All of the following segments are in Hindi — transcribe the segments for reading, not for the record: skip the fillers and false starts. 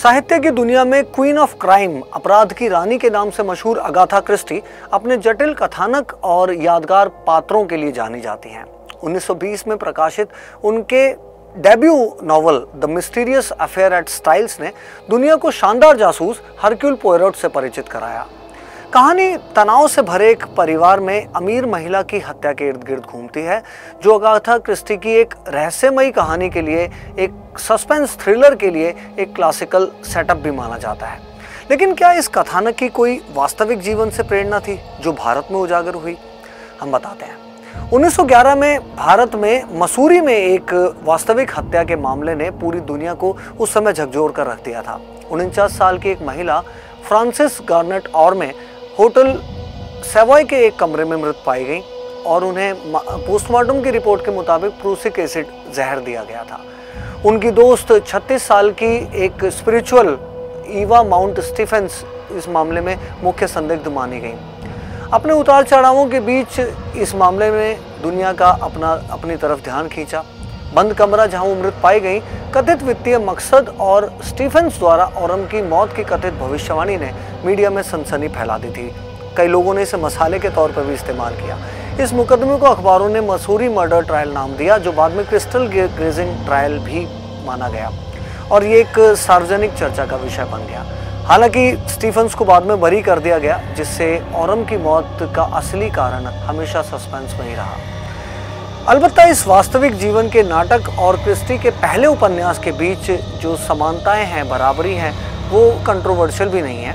साहित्य की दुनिया में क्वीन ऑफ क्राइम, अपराध की रानी के नाम से मशहूर अगाथा क्रिस्टी अपने जटिल कथानक और यादगार पात्रों के लिए जानी जाती हैं। 1920 में प्रकाशित उनके debut novel the mysterious affair at Styles ने दुनिया को शानदार जासूस हरक्यूल पोयरोट से परिचित कराया। कहानी तनाव से भरे एक परिवार में अमीर महिला की हत्या के इर्द गिर्द घूमती है, जो अगाथा क्रिस्टी की एक रहस्यमयी कहानी के लिए, एक सस्पेंस थ्रिलर के लिए एक क्लासिकल सेटअप भी माना जाता है। लेकिन क्या इस कथानक की कोई वास्तविक जीवन से प्रेरणा थी जो भारत में उजागर हुई? हम बताते हैं। 1911 में भारत में मसूरी में एक वास्तविक हत्या के मामले ने पूरी दुनिया को उस समय झकझोर कर रख दिया था। 49 साल की एक महिला फ्रांसिस गार्नेट और में होटल सेवॉय के एक कमरे में मृत पाई गई और उन्हें पोस्टमार्टम की रिपोर्ट के मुताबिक प्रूसिक एसिड जहर दिया गया था। उनकी दोस्त 36 साल की एक स्पिरिचुअल ईवा माउंट स्टीफेंस इस मामले में मुख्य संदिग्ध मानी गई। अपने उतार चढ़ावों के बीच इस मामले में दुनिया का अपनी तरफ ध्यान खींचा। बंद कमरा जहां वो मृत पाई गई, कथित वित्तीय मकसद और स्टीफेंस द्वारा औरम की मौत की कथित भविष्यवाणी ने मीडिया में सनसनी फैला दी थी। कई लोगों ने इसे मसाले के तौर पर भी इस्तेमाल किया। इस मुकदमे को अखबारों ने मसूरी मर्डर ट्रायल नाम दिया, जो बाद में क्रिस्टल ग्रेजिंग ट्रायल भी माना गया और ये एक सार्वजनिक चर्चा का विषय बन गया। हालांकि स्टीफेंस को बाद में बरी कर दिया गया, जिससे औरम की मौत का असली कारण हमेशा सस्पेंस में ही रहा। अलबत्ता इस वास्तविक जीवन के नाटक और क्रिस्टी के पहले उपन्यास के बीच जो समानताएं हैं, बराबरी हैं, वो कंट्रोवर्शियल भी नहीं है।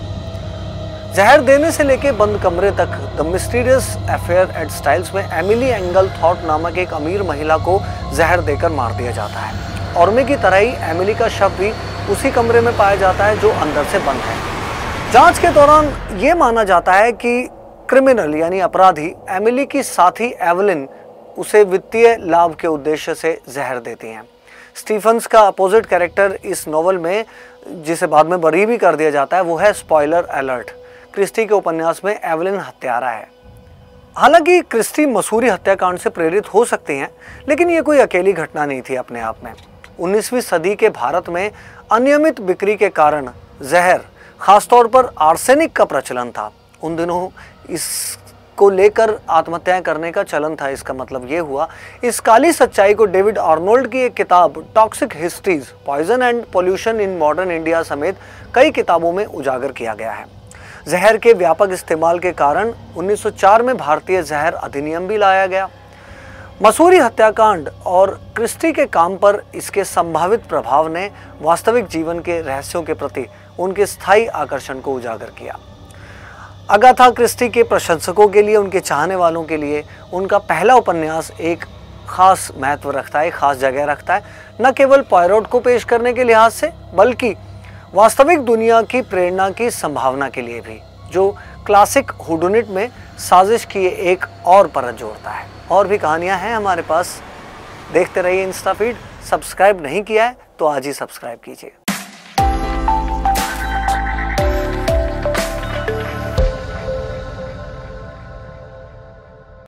जहर देने से लेकर बंद कमरे तक the mysterious affair at Styles में एमिली एंगल थॉट नामक एक अमीर महिला को जहर देकर मार दिया जाता है। औरमे की तरह ही एमिली का शव भी उसी कमरे में पाया जाता है जो अंदर से बंद है। जांच के दौरान ये माना जाता है कि क्रिमिनल यानी अपराधी एमिली की साथी एवलिन उसे वित्तीय लाभ के उद्देश्य से जहर देती हैं। स्टीफेंस का अपोजिट कैरेक्टर इस नॉवल में, जिसे बाद में बरी भी कर दिया जाता है, वो है स्पॉइलर अलर्ट, क्रिस्टी के उपन्यास में एवलिन हत्यारा है। हालांकि क्रिस्टी मसूरी हत्याकांड से प्रेरित हो सकती हैं, लेकिन ये कोई अकेली घटना नहीं थी अपने आप में। 19वीं सदी के भारत में अनियमित बिक्री के कारण जहर, खासतौर पर आर्सेनिक का प्रचलन था। उन दिनों इसको लेकर आत्महत्याएं करने का चलन था। इसका मतलब ये हुआ, इस काली सच्चाई को डेविड आर्नोल्ड की एक किताब toxic histories, poison and pollution in modern India समेत कई किताबों में उजागर किया गया है। जहर के व्यापक इस्तेमाल के कारण 1904 में भारतीय जहर अधिनियम भी लाया गया। मसूरी हत्याकांड और क्रिस्टी के काम पर इसके संभावित प्रभाव ने वास्तविक जीवन के रहस्यों के प्रति उनके स्थायी आकर्षण को उजागर किया। अगाथा क्रिस्टी के प्रशंसकों के लिए, उनके चाहने वालों के लिए उनका पहला उपन्यास एक खास महत्व रखता है, खास जगह रखता है, न केवल पॉयरोट को पेश करने के लिहाज से, बल्कि वास्तविक दुनिया की प्रेरणा की संभावना के लिए भी, जो क्लासिक हुडुनिट में साजिश की एक और परत जोड़ता है। और भी कहानियां हैं हमारे पास, देखते रहिए इंस्टा फीड। सब्सक्राइब नहीं किया है तो आज ही सब्सक्राइब कीजिए।